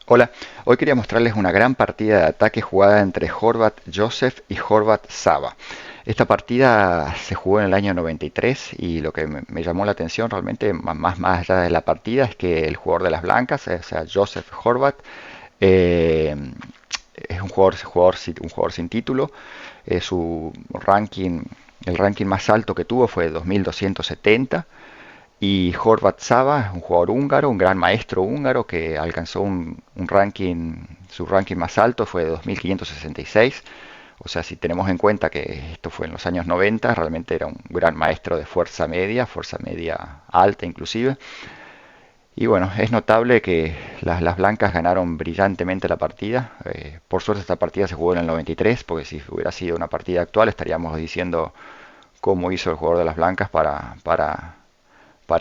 Hola, hoy quería mostrarles una gran partida de ataque jugada entre Horvath Joseph y Horvath Saba. Esta partida se jugó en el año 93 y lo que me llamó la atención realmente, más allá de la partida, es que el jugador de las blancas, o sea, Joseph Horvath, eh, es un jugador sin título. Su ranking, el ranking más alto que tuvo fue 2270. Y Horváth Saba es un jugador húngaro, un gran maestro húngaro que alcanzó un ranking, su ranking más alto fue de 2566. O sea, si tenemos en cuenta que esto fue en los años 90, realmente era un gran maestro de fuerza media alta inclusive. Y bueno, es notable que las blancas ganaron brillantemente la partida. Por suerte esta partida se jugó en el 93, porque si hubiera sido una partida actual estaríamos diciendo cómo hizo el jugador de las blancas para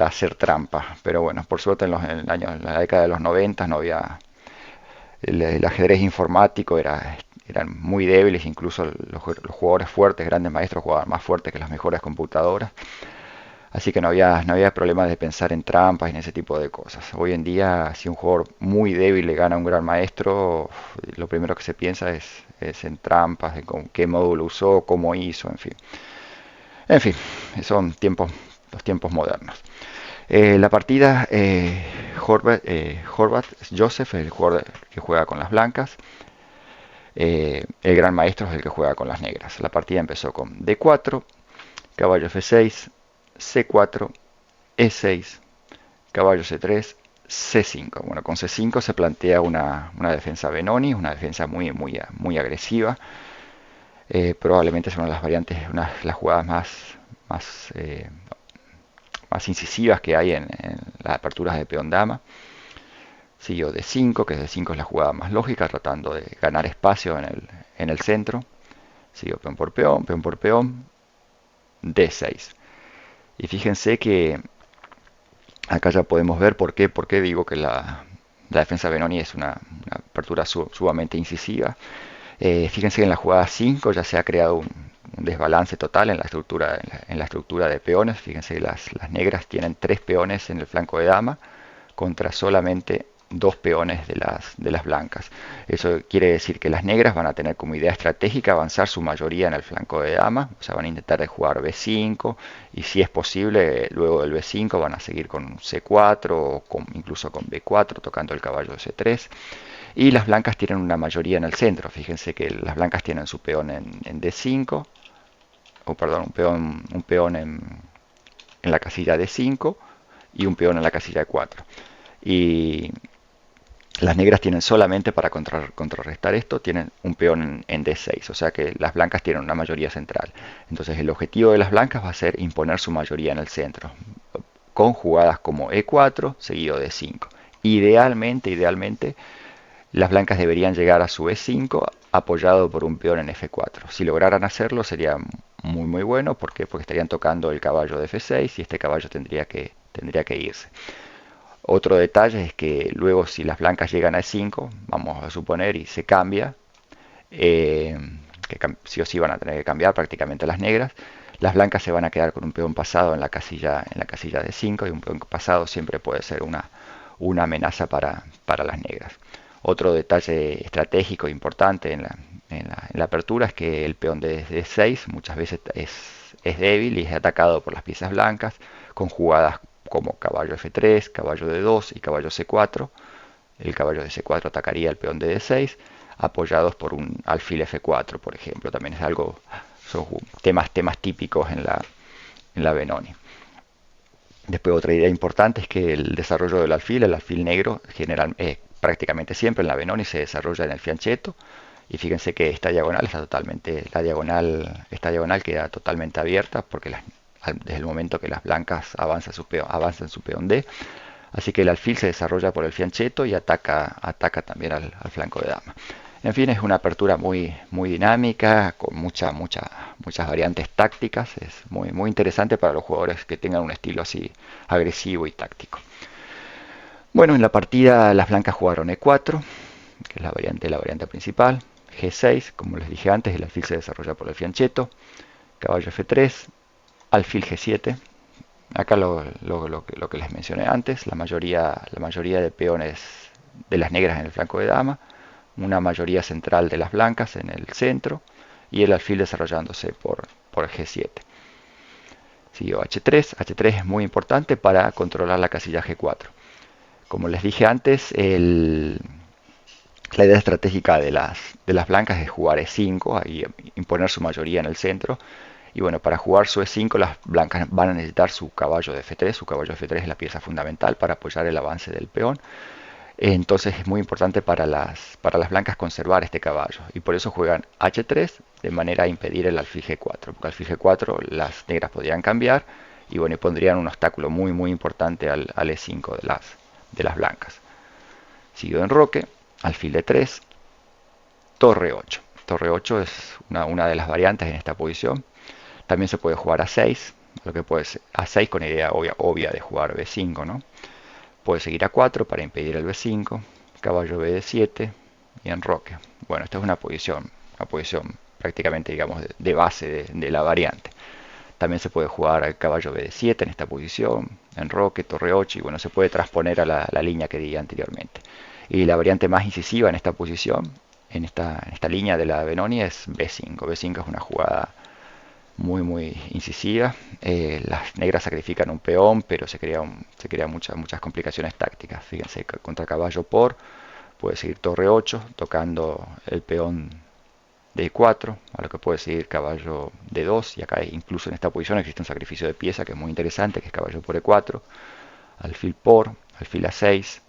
hacer trampa. Pero bueno, por suerte en la década de los 90 no había el ajedrez informático, eran muy débiles, incluso los jugadores fuertes, grandes maestros, jugaban más fuertes que las mejores computadoras. Así que no había problema de pensar en trampas y en ese tipo de cosas. Hoy en día, si un jugador muy débil le gana a un gran maestro, lo primero que se piensa es en trampas, en con qué módulo usó, cómo hizo, en fin. En fin, son los tiempos modernos. La partida, Horvath Joseph es el jugador que juega con las blancas. El gran maestro es el que juega con las negras. La partida empezó con D4, caballo F6, C4, E6, caballo C3, C5. Bueno, con C5 se plantea una defensa Benoni, una defensa muy agresiva. Probablemente es una de las variantes, una de las jugadas más, eh, más incisivas que hay en las aperturas de peón dama. Siguió D5, que D5 es la jugada más lógica, tratando de ganar espacio en el centro. Siguió peón por peón, D6. Y fíjense que acá ya podemos ver por qué digo que la defensa Benoni es una apertura sumamente incisiva. Fíjense que en la jugada 5 ya se ha creado un desbalance total en en la estructura de peones. Fíjense que las negras tienen 3 peones en el flanco de dama contra solamente 2 peones de las blancas. Eso quiere decir que las negras van a tener como idea estratégica avanzar su mayoría en el flanco de dama, o sea, van a intentar de jugar B5 y si es posible, luego del B5 van a seguir con C4 o incluso con B4 tocando el caballo de C3. Y las blancas tienen una mayoría en el centro. Fíjense que las blancas tienen su peón en D5, o perdón, un peón en la casilla D5 y un peón en la casilla de 4. Y las negras tienen solamente para contrarrestar esto, tienen un peón en D6, o sea que las blancas tienen una mayoría central. Entonces el objetivo de las blancas va a ser imponer su mayoría en el centro, con jugadas como E4 seguido de 5. Idealmente, las blancas deberían llegar a su E5 apoyado por un peón en F4. Si lograran hacerlo sería muy bueno, ¿por qué? Porque estarían tocando el caballo de F6 y este caballo tendría que irse. Otro detalle es que luego si las blancas llegan a E5, vamos a suponer, y se cambia, eh, que sí o sí van a tener que cambiar prácticamente las negras, las blancas se van a quedar con un peón pasado en la casilla de 5 y un peón pasado siempre puede ser una amenaza para las negras. Otro detalle estratégico importante en la apertura es que el peón de D6 muchas veces es débil y es atacado por las piezas blancas con jugadas como caballo F3, caballo D2 y caballo C4. El caballo de C4 atacaría el peón de D6 apoyados por un alfil F4, por ejemplo. También es algo, son temas típicos en la Benoni. Después otra idea importante es que el alfil negro, prácticamente siempre en la Benoni se desarrolla en el fianchetto. Y fíjense que esta diagonal queda totalmente abierta porque desde el momento que las blancas avanzan su peón D, así que el alfil se desarrolla por el fianchetto y ataca también al flanco de dama. En fin, es una apertura muy dinámica, con muchas variantes tácticas. Es muy interesante para los jugadores que tengan un estilo así agresivo y táctico. Bueno, en la partida las blancas jugaron E4, que es la variante principal. G6, como les dije antes, el alfil se desarrolla por el fianchetto. Caballo F3, alfil G7. Acá lo que les mencioné antes, la mayoría de peones de las negras en el flanco de dama, una mayoría central de las blancas en el centro y el alfil desarrollándose por G7. Siguió H3. H3 es muy importante para controlar la casilla G4. Como les dije antes, la idea estratégica de las blancas es jugar E5, ahí imponer su mayoría en el centro. Y bueno, para jugar su E5 las blancas van a necesitar su caballo de F3. Su caballo de F3 es la pieza fundamental para apoyar el avance del peón. Entonces es muy importante para las blancas conservar este caballo. Y por eso juegan H3 de manera a impedir el alfil G4. Porque alfil G4 las negras podrían cambiar y bueno, y pondrían un obstáculo muy muy importante al E5 de las blancas. Siguió enroque, alfil D3, torre 8. Torre 8 es una de las variantes en esta posición. También se puede jugar A6, lo que puede ser A6 con idea obvia de jugar B5, ¿no? Puede seguir A4 para impedir el B5, caballo BD7 y enroque. Bueno, esta es una posición prácticamente, digamos, de base de la variante. También se puede jugar al caballo BD7 en esta posición, enroque, torre 8 y bueno, se puede transponer a la línea que di anteriormente. Y la variante más incisiva en esta posición, en esta línea de la Benoni es B5. B5 es una jugada muy muy incisiva. Las negras sacrifican un peón, pero se crean muchas complicaciones tácticas. Fíjense, contra caballo puede seguir torre 8 tocando el peón D4, a lo que puede seguir caballo D2, y acá incluso en esta posición existe un sacrificio de pieza que es muy interesante, que es caballo por E4, alfil A6,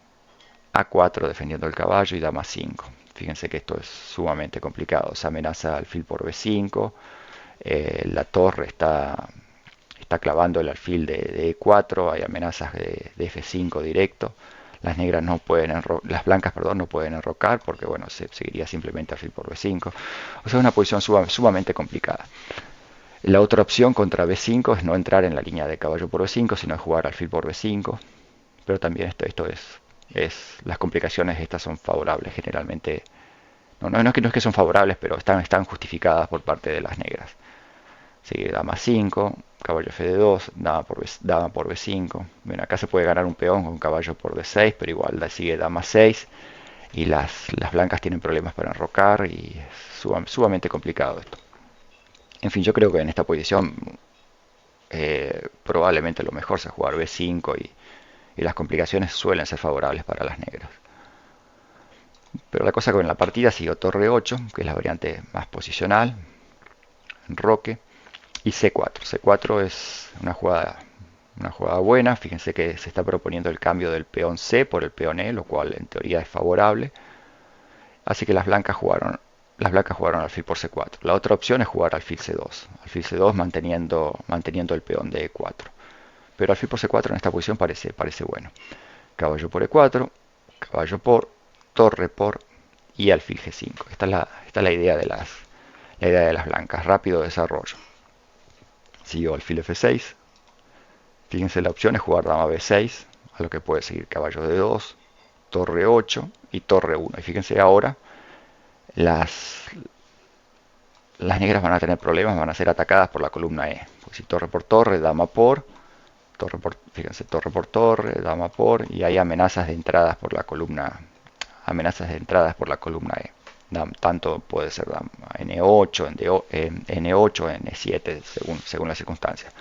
A4 defendiendo el caballo y dama 5. Fíjense que esto es sumamente complicado, se amenaza alfil por B5, la torre está clavando el alfil de E4, hay amenazas de F5 directo. Las negras no pueden las blancas, perdón, no pueden enrocar porque bueno, se seguiría simplemente alfil por B5. O sea, es una posición sumamente complicada. La otra opción contra B5 es no entrar en la línea de caballo por B5, sino jugar alfil por B5. Pero también esto es las complicaciones estas son favorables generalmente. No es que son favorables, pero están justificadas por parte de las negras. Sigue dama 5, caballo F2, dama por B5. Bueno, acá se puede ganar un peón con caballo por D6, pero igual sigue dama 6 y las blancas tienen problemas para enrocar y es sumamente complicado esto. En fin, yo creo que en esta posición probablemente lo mejor sea jugar B5 y las complicaciones suelen ser favorables para las negras. Pero la cosa con la partida siguió torre 8, que es la variante más posicional, enroque, y C4. C4 es una jugada buena. Fíjense que se está proponiendo el cambio del peón C por el peón E, lo cual en teoría es favorable. Así que las blancas jugaron alfil por C4. La otra opción es jugar alfil C2. Alfil C2 manteniendo el peón de E4. Pero alfil por C4 en esta posición parece bueno. Caballo por E4, caballo por, torre por y alfil G5. Esta es la idea de las blancas. Rápido desarrollo. Siguió alfil F6. Fíjense, la opción es jugar dama B6, a lo que puede seguir caballo D2, torre 8 y torre 1. Y fíjense ahora, las negras van a tener problemas, van a ser atacadas por la columna E. Pues si torre por torre, dama fíjense, torre por torre, dama por, y hay amenazas de entradas por la columna E. Tanto puede ser dama N8, N8, N7, según las circunstancias.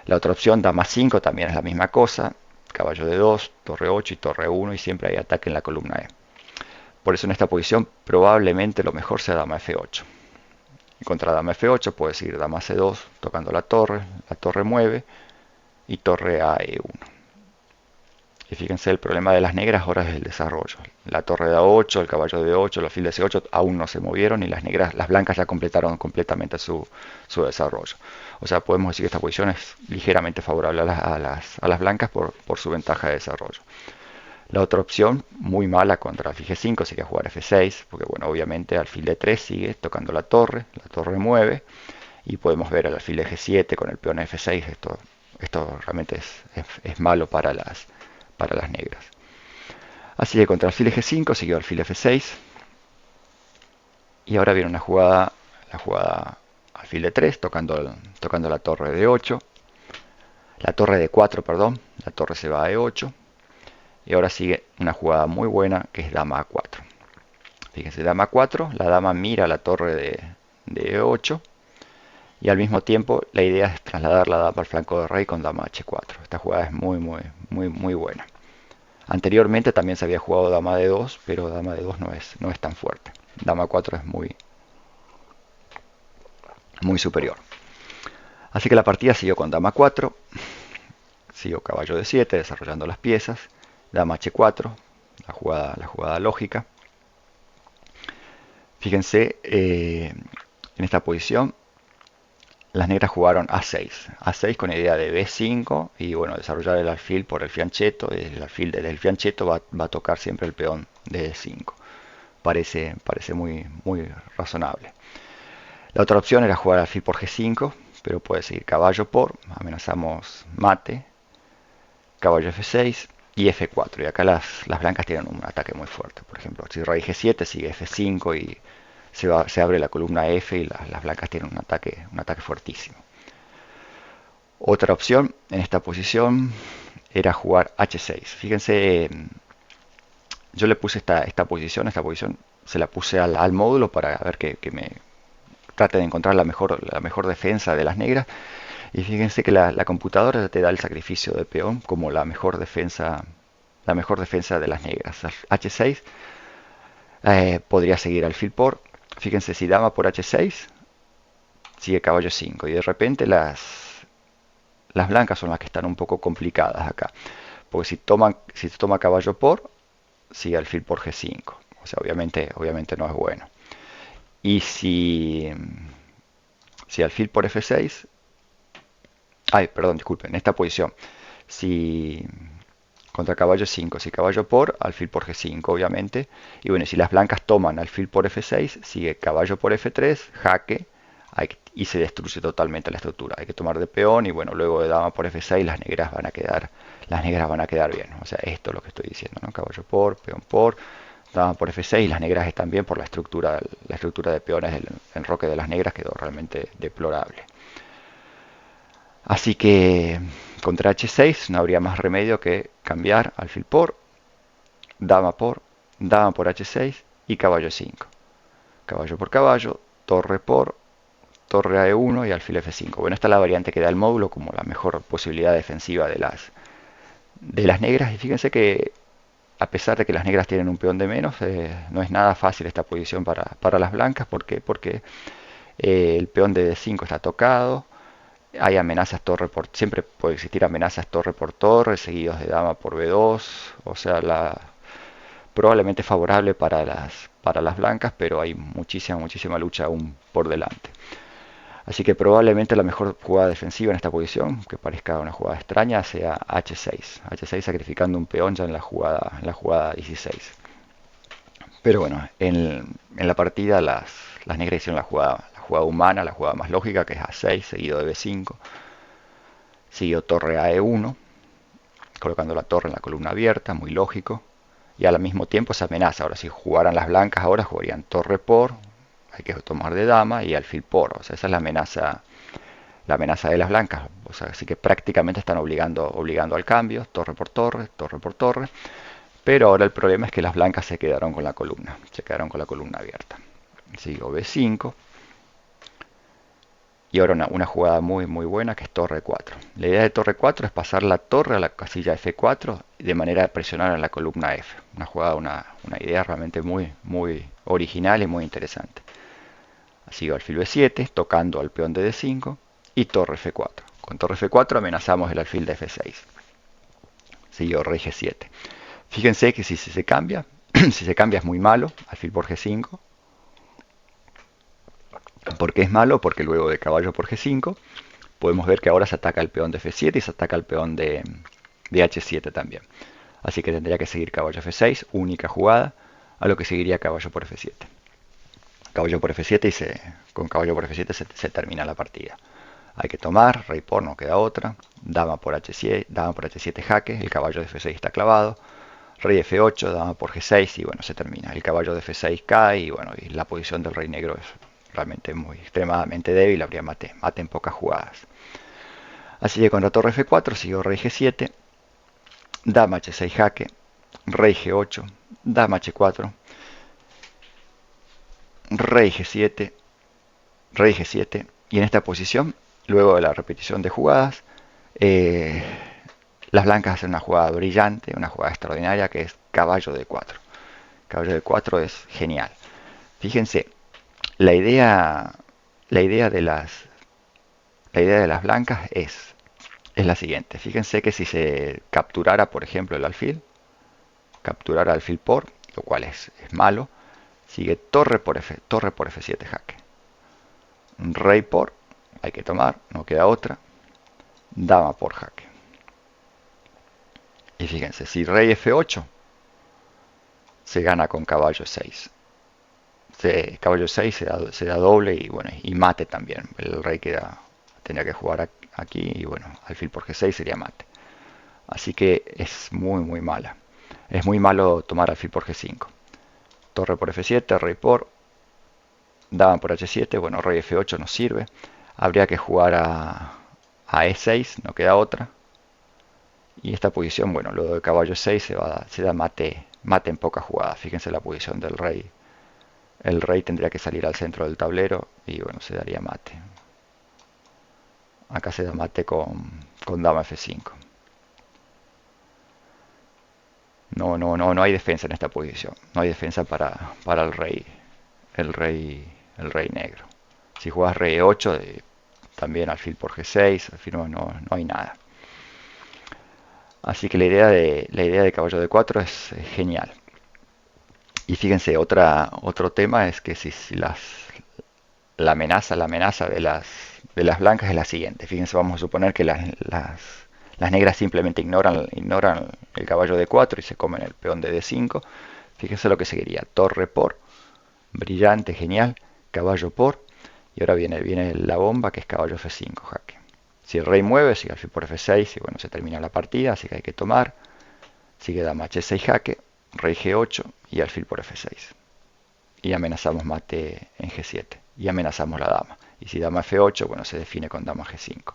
La otra opción, dama 5, también es la misma cosa, caballo de 2, torre 8 y torre 1, y siempre hay ataque en la columna E. Por eso en esta posición probablemente lo mejor sea dama F8. Y contra dama F8 puede seguir dama C2 tocando la torre mueve y torre a E1. Y fíjense, el problema de las negras ahora es el desarrollo. La torre de A8, el caballo de 8, el alfil de C8 aún no se movieron y las blancas ya completaron completamente su desarrollo. O sea, podemos decir que esta posición es ligeramente favorable a las blancas por su ventaja de desarrollo. La otra opción, muy mala contra alfil G5, sería jugar F6, porque bueno, obviamente alfil D3 sigue tocando la torre mueve, y podemos ver el alfil de G7 con el peón F6, esto realmente es malo para las negras. Así que contra alfil G5 siguió alfil F6, y ahora viene la jugada alfil D3 tocando la torre de 8, la torre de 4, perdón, la torre se va a E8, Y ahora sigue una jugada muy buena que es dama a4. Fíjense, dama a4, la dama mira la torre de e8 y al mismo tiempo la idea es trasladar la dama al flanco de rey con dama h4. Esta jugada es muy buena. Anteriormente también se había jugado dama d2, pero dama d2 no es tan fuerte. Dama 4 es muy superior. Así que la partida siguió con dama 4, siguió caballo d7, desarrollando las piezas, dama h4, la jugada lógica. Fíjense, en esta posición las negras jugaron a6 con idea de b5 y bueno, desarrollar el alfil por el fianchetto. El alfil del fianchetto va a tocar siempre el peón de d5. Parece muy razonable. La otra opción era jugar alfil por g5, pero puede seguir caballo por, amenazamos mate, caballo f6 y f4. Y acá las blancas tienen un ataque muy fuerte. Por ejemplo, si rey g7 sigue f5 y se abre la columna F y las blancas tienen un ataque fuertísimo. Otra opción en esta posición era jugar h6. Fíjense, yo le puse esta posición se la puse al módulo para ver que me trate de encontrar la mejor defensa de las negras. Y fíjense que la computadora te da el sacrificio de peón como la mejor defensa de las negras. h6 podría seguir alfil por. Fíjense, si dama por h6, sigue caballo 5. Y de repente las blancas son las que están un poco complicadas acá. Porque si toma caballo por, sigue alfil por g5. O sea, obviamente no es bueno. Y si alfil por f6, perdón, disculpen, en esta posición, si contra caballo 5, si caballo por, alfil por g5 obviamente, y bueno, si las blancas toman alfil por f6, sigue caballo por f3, jaque, y se destruye totalmente la estructura. Hay que tomar de peón y bueno, luego de dama por f6 las negras van a quedar bien. O sea, esto es lo que estoy diciendo, ¿no? Caballo por, peón por, dama por f6, las negras están bien por la estructura de peones del enroque de las negras quedó realmente deplorable. Así que contra h6 no habría más remedio que cambiar alfil por, dama por h6 y caballo 5. Caballo por caballo, torre por, torre a e1 y alfil f5. Bueno, esta es la variante que da el módulo como la mejor posibilidad defensiva de las negras. Y fíjense que a pesar de que las negras tienen un peón de menos, no es nada fácil esta posición para las blancas. ¿Por qué? Porque el peón de d5 está tocado. Hay amenazas siempre puede existir amenazas torre por torre, seguidos de dama por b2. O sea, probablemente favorable para las blancas, pero hay muchísima lucha aún por delante. Así que probablemente la mejor jugada defensiva en esta posición, que parezca una jugada extraña, sea h6. h6 sacrificando un peón ya en la jugada 16. Pero bueno, en la partida las negras hicieron la jugada humana, la jugada más lógica, que es a6 seguido de b5. Siguió torre a e1, colocando la torre en la columna abierta, muy lógico. Y al mismo tiempo se amenaza. Ahora si jugaran las blancas, ahora jugarían torre por, hay que tomar de dama y alfil por. O sea, esa es la amenaza de las blancas. O sea, así que prácticamente están obligando al cambio, torre por torre, torre por torre. Pero ahora el problema es que las blancas se quedaron con la columna abierta. Sigo b5. Y ahora una jugada muy buena que es torre 4. La idea de torre 4 es pasar la torre a la casilla f4 de manera de presionar en la columna f. Una idea realmente muy original y muy interesante. Sigo alfil b7, tocando al peón de d5 y torre f4. Con torre f4 amenazamos el alfil de f6. Sigo rey g7. Fíjense que si se cambia, si se cambia es muy malo, alfil por g5. ¿Por qué es malo? Porque luego de caballo por g5 podemos ver que ahora se ataca el peón de f7 y se ataca el peón de h7 también. Así que tendría que seguir caballo f6, única jugada, a lo que seguiría caballo por f7. Caballo por f7 y con caballo por f7 se termina la partida. Hay que tomar, rey por, no queda otra, dama por h7 jaque, el caballo de f6 está clavado, rey f8, dama por g6 y bueno, se termina. El caballo de f6 cae y bueno, y la posición del rey negro es realmente extremadamente débil, habría mate en pocas jugadas. Así que contra torre f4 siguió rey g7, dama h6 jaque, rey G8, dama H4, rey G7, rey G7. Y en esta posición, luego de la repetición de jugadas, eh, las blancas hacen una jugada brillante, una jugada extraordinaria que es caballo de 4. Caballo de 4 es genial. Fíjense, la idea, la idea de las, la idea de las blancas es la siguiente. Fíjense que si se capturara, por ejemplo, el alfil, capturar alfil por, lo cual es malo, sigue torre por F7 jaque. Rey por, hay que tomar, no queda otra. Dama por jaque. Y fíjense, si rey F8, se gana con caballo 6. Caballo 6 se da doble y bueno, y mate también. El rey tendría que jugar aquí y bueno, alfil por G6 sería mate. Así que es muy mala. Es muy malo tomar alfil por G5. Torre por F7, rey por, dama por H7, bueno, rey F8 nos sirve. Habría que jugar a E6, no queda otra. Y esta posición, bueno, luego de caballo 6 se da mate en pocas jugadas. Fíjense la posición del rey. El rey tendría que salir al centro del tablero y bueno, se daría mate. Acá se da mate con dama F5. No hay defensa en esta posición. No hay defensa para el rey negro. Si juegas rey E8, también alfil por G6, alfil no hay nada. Así que la idea de caballo de 4 es genial. Y fíjense, otro tema es que si la amenaza de las blancas es la siguiente. Fíjense, vamos a suponer que las negras simplemente ignoran el caballo de 4 y se comen el peón de D5. Fíjense lo que seguiría. Torre por, brillante, genial, caballo por, y ahora viene la bomba que es caballo F5, jaque. Si el rey mueve, sigue alfil por F6 y bueno, se termina la partida, así que hay que tomar. Sigue dama H6 jaque, rey G8 y alfil por F6. Y amenazamos mate en G7 y amenazamos la dama. Y si dama F8, bueno, se define con dama G5.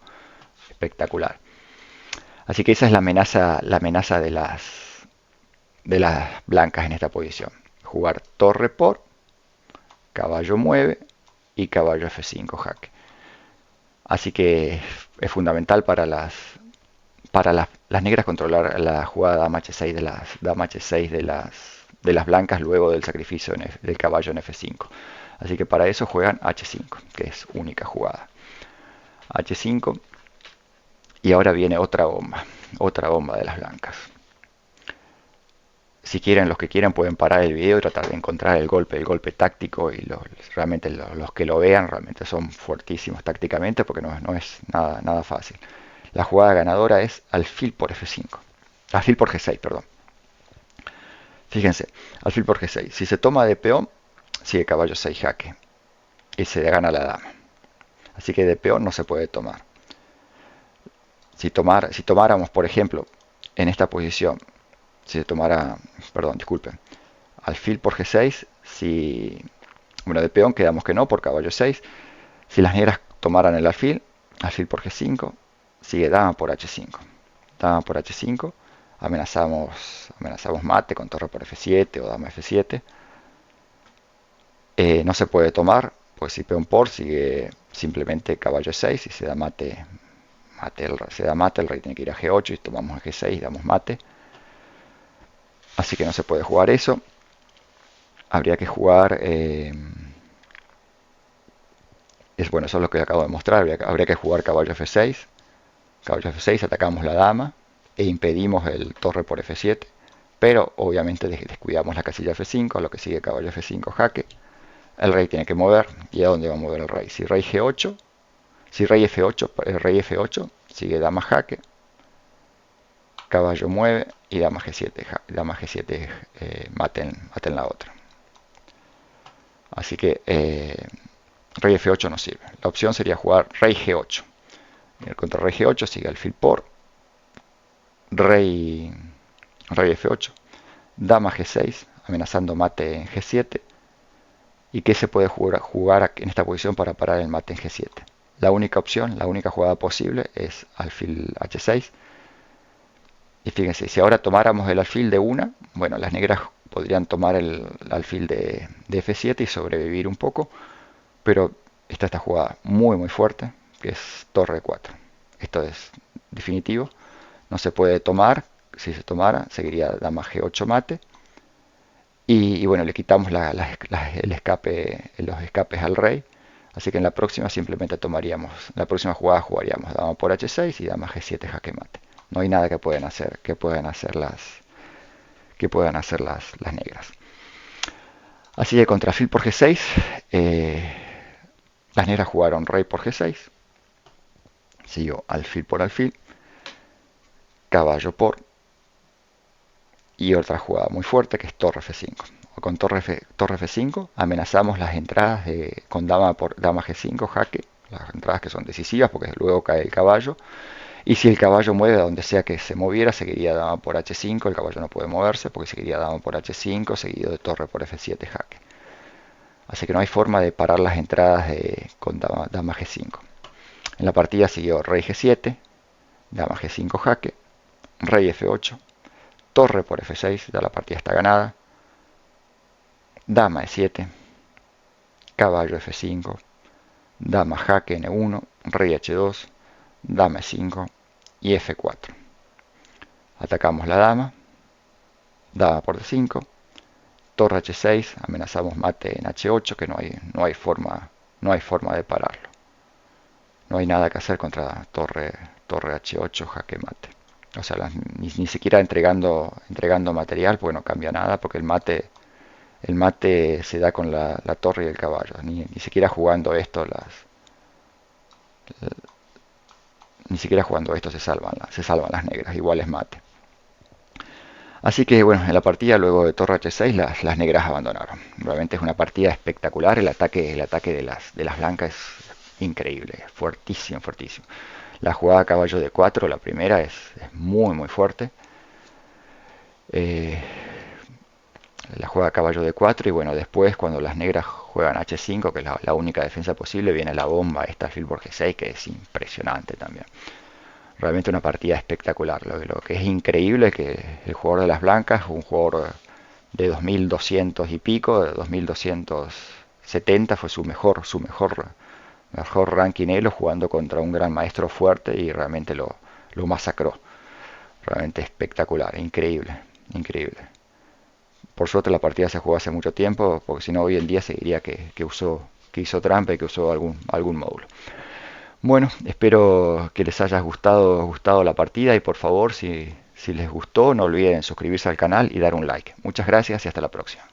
Espectacular. Así que esa es la amenaza de las blancas en esta posición. Jugar torre por, caballo mueve y caballo F5 jaque. Así que es fundamental para las negras controlar la jugada dama H6 de las blancas luego del sacrificio del caballo en F5. Así que para eso juegan H5, que es única jugada. H5 y ahora viene otra bomba de las blancas. Si quieren, los que quieran pueden parar el video y tratar de encontrar el golpe táctico y realmente los que lo vean realmente son fuertísimos tácticamente porque no es nada fácil. La jugada ganadora es alfil por F5. Alfil por G6, perdón. Fíjense, alfil por G6. Si se toma de peón, sigue caballo 6 jaque. Y se le gana la dama. Así que de peón no se puede tomar. Si tomáramos, por ejemplo, en esta posición, si se tomara, perdón, disculpen, alfil por G6, bueno, de peón quedamos que no, por caballo 6. Si las negras tomaran el alfil por G5, sigue dama por H5. Dama por H5, amenazamos mate con torre por F7 o dama F7. No se puede tomar, pues si peón por sigue simplemente caballo 6 y se da mate, el rey tiene que ir a G8 y tomamos a G6 y damos mate. Así que no se puede jugar eso. Habría que jugar... bueno, eso es lo que acabo de mostrar. Habría que jugar caballo F6. Caballo F6, atacamos la dama e impedimos el torre por F7. Pero obviamente descuidamos la casilla F5, lo que sigue caballo F5 jaque. El rey tiene que mover. ¿Y a dónde va a mover el rey? Si rey G8, si rey F8, el rey F8, sigue dama jaque. Caballo mueve y dama G7, maten la otra. Así que rey F8 no sirve. La opción sería jugar rey G8. Contra rey G8 sigue alfil por, rey F8, dama G6, amenazando mate en G7. ¿Y qué se puede jugar en esta posición para parar el mate en G7? La única opción, la única jugada posible es alfil H6. Y fíjense, si ahora tomáramos el alfil de una, bueno, las negras podrían tomar el alfil de F7 y sobrevivir un poco, pero está esta jugada muy muy fuerte, que es torre 4. Esto es definitivo, no se puede tomar. Si se tomara seguiría dama G8 mate, y bueno, le quitamos el escape, los escapes al rey. Así que en la próxima simplemente tomaríamos, la próxima jugada jugaríamos dama por H6 y dama G7 jaque mate. No hay nada que puedan hacer las negras. Así que contra alfil por G6, las negras jugaron rey por G6, siguió alfil por alfil, caballo por, y otra jugada muy fuerte que es torre F5. Con torre F5 amenazamos las entradas con dama por dama G5 jaque, las entradas que son decisivas porque luego cae el caballo. Y si el caballo mueve a donde sea que se moviera, seguiría dama por H5, el caballo no puede moverse porque seguiría dama por H5 seguido de torre por F7 jaque. Así que no hay forma de parar las entradas con dama G5. En la partida siguió rey G7, dama G5 jaque, rey F8, torre por F6, ya la partida está ganada, dama E7, caballo F5, dama jaque N1, rey H2, dama E5 y F4. Atacamos la dama, dama por D5, torre H6, amenazamos mate en H8, que no hay forma de pararlo. No hay nada que hacer contra torre H8 jaque mate. O sea, ni siquiera entregando material, porque no cambia nada, porque el mate se da con la torre y el caballo. Ni siquiera jugando esto ni siquiera jugando esto se salvan las negras, igual es mate. Así que bueno, en la partida luego de torre H6 las negras abandonaron. Realmente es una partida espectacular, el ataque de las blancas es increíble, fuertísimo, fuertísimo. La jugada caballo de 4, la primera, es muy muy fuerte. La juega caballo de 4 y bueno, después cuando las negras juegan H5, que es la única defensa posible, viene la bomba esta alfil por G6, que es impresionante también. Realmente una partida espectacular. Lo que es increíble es que el jugador de las blancas, un jugador de 2200 y pico, de 2270, fue su mejor ranking elo, jugando contra un gran maestro fuerte y realmente lo masacró. Realmente espectacular, increíble, increíble. Por suerte la partida se jugó hace mucho tiempo, porque si no hoy en día se diría que hizo trampa y que usó algún módulo. Bueno, espero que les haya gustado la partida y por favor, si les gustó, no olviden suscribirse al canal y dar un like. Muchas gracias y hasta la próxima.